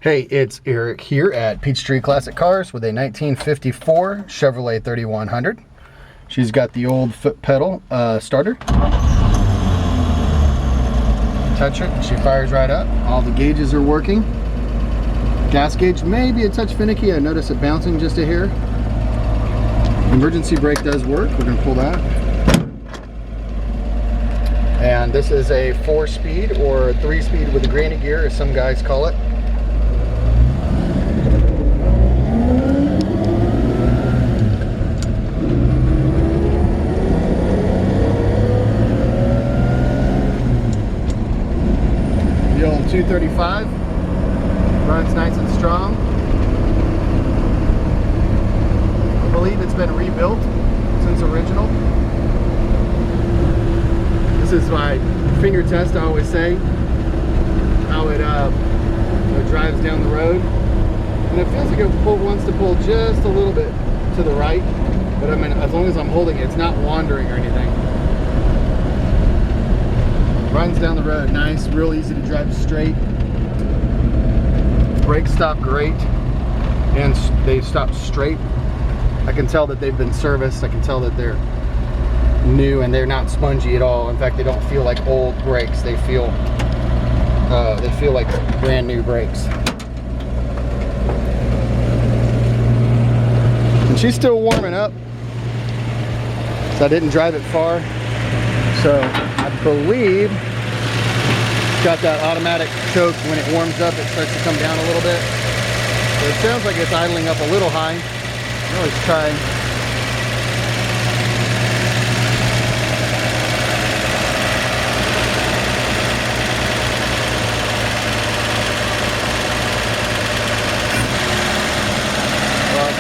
Hey, it's Eric here at Peachtree Classic Cars with a 1954 Chevrolet 3100. She's got the old foot pedal starter. Touch it, she fires right up. All the gauges are working. Gas gauge may be a touch finicky. I notice it bouncing just a hair. Emergency brake does work. We're going to pull that. And this is a 4-speed or 3-speed with a granny gear, as some guys call it. The old 235 runs nice and strong. I believe it's been rebuilt since original. This is my finger test, I always say, how it drives down the road. And it feels like it wants to pull just a little bit to the right, but I mean, as long as I'm holding it, it's not wandering or anything. Runs down the road nice, real easy to drive straight. Brakes stop great, and they stop straight. I can tell that they've been serviced. I can tell that they're new and they're not spongy at all. In fact, they don't feel like old brakes. They feel like brand new brakes. And she's still warming up, so I didn't drive it far. So I believe it's got that automatic choke. When it warms up, it starts to come down a little bit. So it sounds like it's idling up a little high. Let's try. Well, I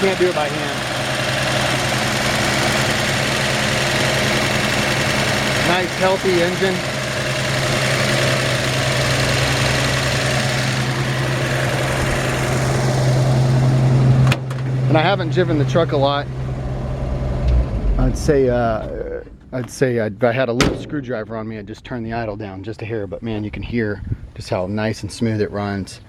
can't do it by hand. Nice, healthy engine. And I haven't driven the truck a lot. I'd say if I had a little screwdriver on me, I'd just turn the idle down just a hair. But man, you can hear just how nice and smooth it runs.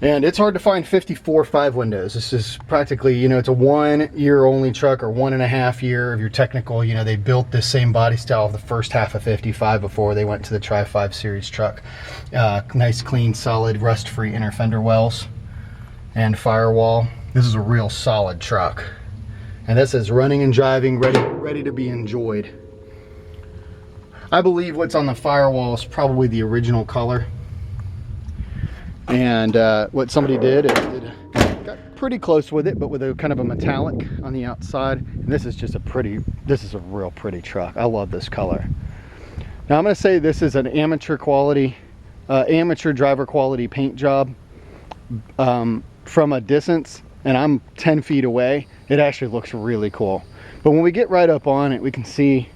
And it's hard to find 54 5-windows. This is practically, you know, it's a 1-year only truck, or 1.5 year if you're technical. You know, they built this same body style of the first half of 55 before they went to the Tri-5 series truck. Nice, clean, solid, rust-free inner fender wells and firewall. This is a real solid truck. And this is running and driving, ready to be enjoyed. I believe what's on the firewall is probably the original color. And what somebody did is got pretty close with it, but with a kind of a metallic on the outside. And this is just this is a real pretty truck. I love this color. Now I'm gonna say this is an amateur driver quality paint job. From a distance, and I'm 10 feet away, it actually looks really cool. But when we get right up on it, we can see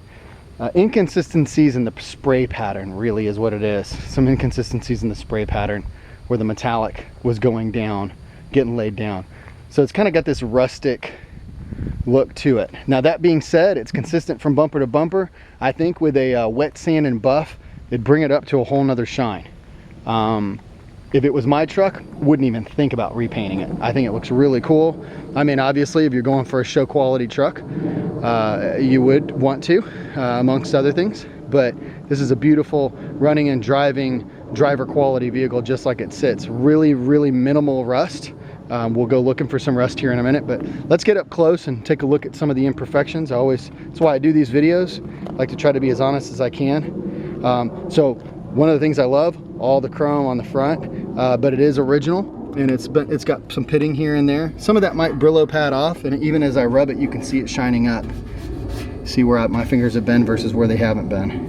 inconsistencies in the spray pattern. Really is what it is. Some inconsistencies in the spray pattern where the metallic was going down, getting laid down. So it's kind of got this rustic look to it. Now that being said, it's consistent from bumper to bumper. I think with a wet sand and buff, it'd bring it up to a whole nother shine. If it was my truck, wouldn't even think about repainting it. I think it looks really cool. I mean, obviously, if you're going for a show quality truck, you would want to, amongst other things. But this is a beautiful running and driving driver quality vehicle, just like it sits. Really, really minimal rust. We'll go looking for some rust here in a minute, but let's get up close and take a look at some of the imperfections. That's why I do these videos. I like to try to be as honest as I can. So one of the things I love, all the chrome on the front, but it is original, and it's got some pitting here and there. Some of that might Brillo pad off, and even as I rub it, you can see it shining up. See where my fingers have been versus where they haven't been.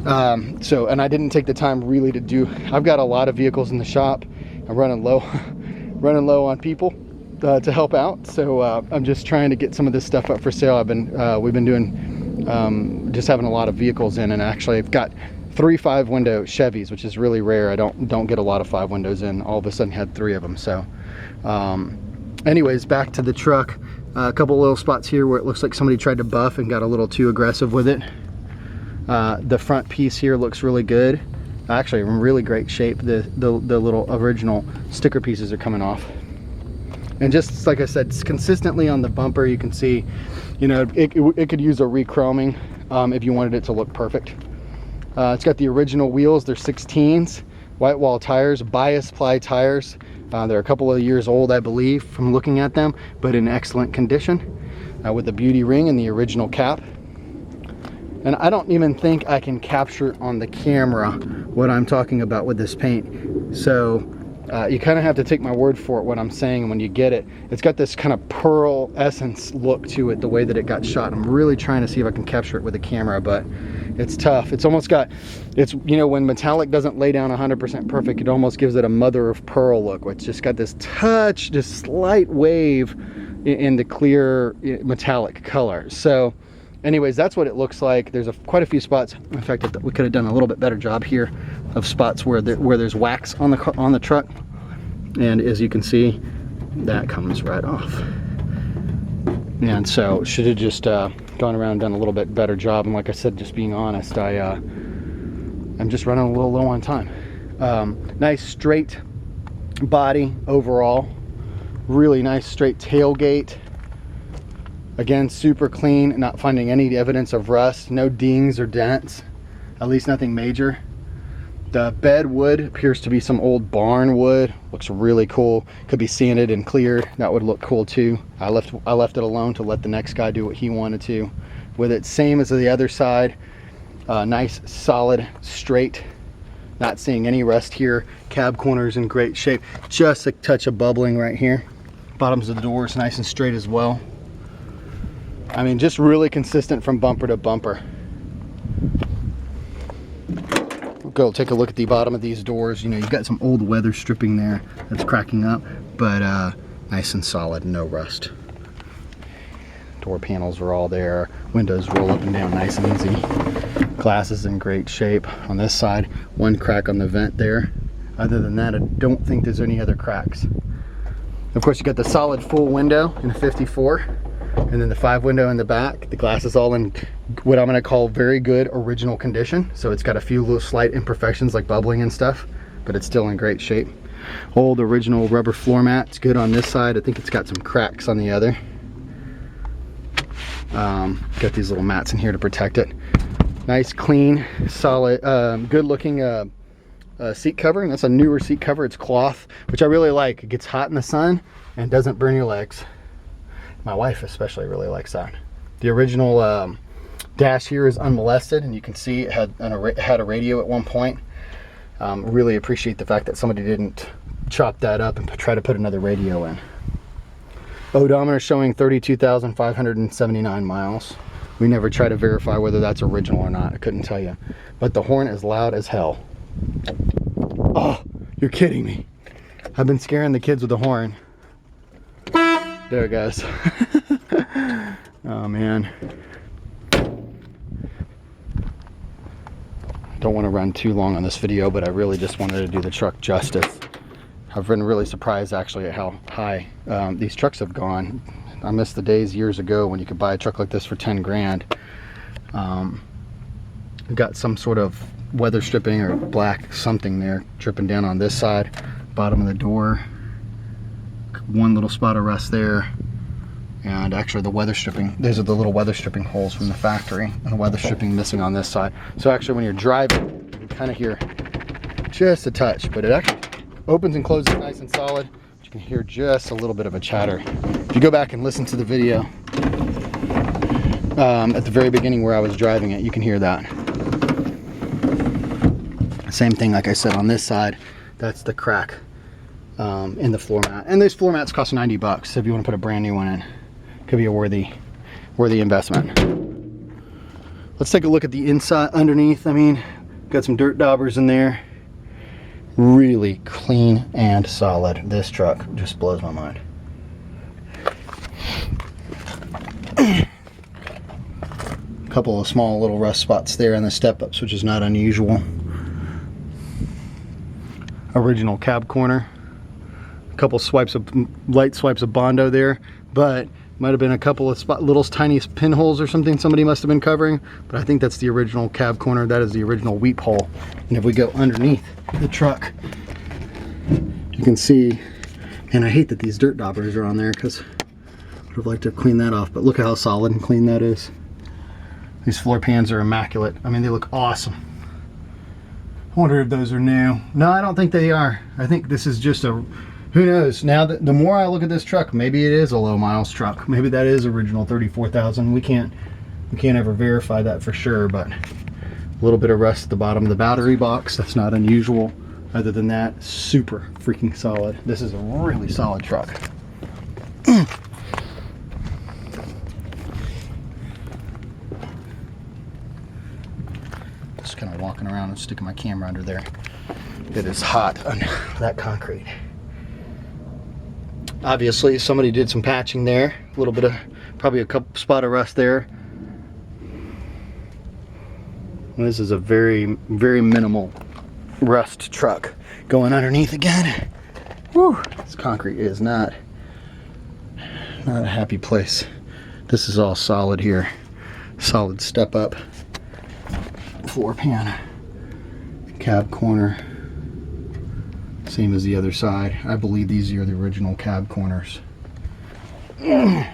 And I didn't take the time really to do. I've got a lot of vehicles in the shop. I'm running low, running low on people to help out. So I'm just trying to get some of this stuff up for sale. We've been doing just having a lot of vehicles in, and actually I've got 3 5-window Chevys, which is really rare. I don't get a lot of 5 windows in. All of a sudden had 3 of them. So anyways, back to the truck. A couple little spots here where it looks like somebody tried to buff and got a little too aggressive with it. The front piece here looks really good. Actually in really great shape. The little original sticker pieces are coming off. And just like I said, consistently on the bumper, you can see, you know, it could use a re-chroming if you wanted it to look perfect. It's got the original wheels. They're 16s, white wall tires, bias ply tires. They're a couple of years old, I believe, from looking at them, but in excellent condition, with the beauty ring and the original cap. And I don't even think I can capture on the camera what I'm talking about with this paint. So you kind of have to take my word for it, what I'm saying when you get it. It's got this kind of pearl essence look to it, the way that it got shot. I'm really trying to see if I can capture it with the camera, but it's tough. It's almost got, it's, you know, when metallic doesn't lay down 100% perfect, it almost gives it a mother of pearl look. It's just got this touch, just slight wave in the clear metallic color. So anyways, that's what it looks like. There's quite a few spots. In fact, we could have done a little bit better job here of spots where there's wax on the truck. And as you can see, that comes right off. And so should have just gone around and done a little bit better job. And like I said, just being honest, I'm just running a little low on time. Nice straight body overall. Really nice straight tailgate. Again, super clean, not finding any evidence of rust, no dings or dents, at least nothing major. The bed wood appears to be some old barn wood. Looks really cool. Could be sanded and cleared. That would look cool too. I left it alone to let the next guy do what he wanted to with it. Same as the other side. Nice, solid, straight. Not seeing any rust here. Cab corners in great shape. Just a touch of bubbling right here. Bottoms of the doors nice and straight as well. I mean, just really consistent from bumper to bumper. Go take a look at the bottom of these doors. You know, you've got some old weather stripping there that's cracking up, but nice and solid, no rust. Door panels are all there. Windows roll up and down nice and easy. Glass is in great shape on this side. One crack on the vent there. Other than that, I don't think there's any other cracks. Of course, you got the solid full window in a 54. And then the 5 window in the back. The glass is all in what I'm going to call very good original condition. So it's got a few little slight imperfections like bubbling and stuff, but it's still in great shape. Old original rubber floor mat. It's good on this side. I think it's got some cracks on the other. Got these little mats in here to protect it. Nice, clean, solid, good looking seat cover. And that's a newer seat cover. It's cloth, which I really like. It gets hot in the sun and doesn't burn your legs. My wife especially really likes that. The original dash here is unmolested, and you can see it had a radio at one point. Really appreciate the fact that somebody didn't chop that up and try to put another radio in. Odometer showing 32,579 miles. We never try to verify whether that's original or not. I couldn't tell you. But the horn is loud as hell. Oh, you're kidding me. I've been scaring the kids with the horn. There it goes. Oh man. Don't want to run too long on this video, but I really just wanted to do the truck justice. I've been really surprised actually at how high these trucks have gone. I miss the days years ago when you could buy a truck like this for 10 grand. Got some sort of weather stripping or black something there dripping down on this side, bottom of the door. One little spot of rust there, and actually the weather stripping, these are the little weather stripping holes from the factory, and the weather stripping missing on this side. So actually when you're driving, you can kind of hear just a touch, but it actually opens and closes nice and solid. You can hear just a little bit of a chatter. If you go back and listen to the video at the very beginning where I was driving it, you can hear that. Same thing, like I said, on this side, that's the crack in the floor mat. And these floor mats cost 90 bucks, so if you want to put a brand new one in, could be a worthy investment. Let's take a look at the inside underneath. I mean, got some dirt daubers in there. Really clean and solid. This truck just blows my mind. A couple of small little rust spots there on the step-ups, which is not unusual. Original cab corner. A couple swipes of light swipes of Bondo there, but Might have been a couple of little tiny pinholes or something somebody must have been covering, but I think that's the original cab corner. That is the original weep hole. And if we go underneath the truck, you can see, and I hate that these dirt daubers are on there because I would have liked to clean that off, but look at how solid and clean that is. These floor pans are immaculate. I mean, they look awesome. I wonder if those are new. No, I don't think they are. I think this is just a, who knows? Now that the more I look at this truck, maybe it is a low miles truck. Maybe that is original 34,000. We can't ever verify that for sure, but a little bit of rust at the bottom of the battery box. That's not unusual. Other than that, super freaking solid. This is a really solid truck. Just kind of walking around and sticking my camera under there. It is hot under that concrete. Obviously, somebody did some patching there. A little bit of, probably a couple spot of rust there. This is a very, very minimal rust truck. Going underneath again. Whew, this concrete is not a happy place. This is all solid here. Solid step up. Floor pan. Cab corner. Same as the other side. I believe these are the original cab corners. We'll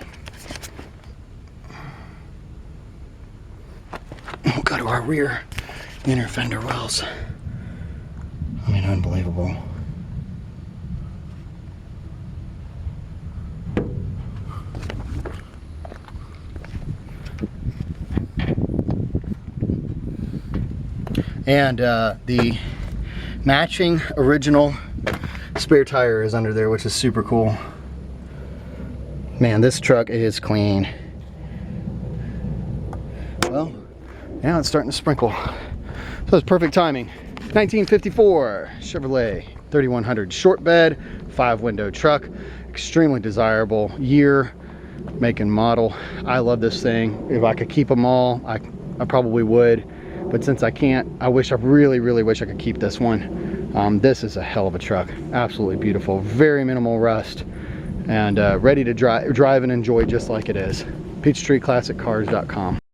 go to our rear inner fender wells. I mean, unbelievable. And the matching original spare tire is under there, which is super cool. Man, this truck is clean. Well, now it's starting to sprinkle. So it's perfect timing. 1954 Chevrolet 3100 short bed, 5-window truck. Extremely desirable year, make and model. I love this thing. If I could keep them all, I probably would. But since I can't, I really wish I could keep this one. This is a hell of a truck. Absolutely beautiful. Very minimal rust. And ready to drive and enjoy just like it is. PeachtreeClassicCars.com.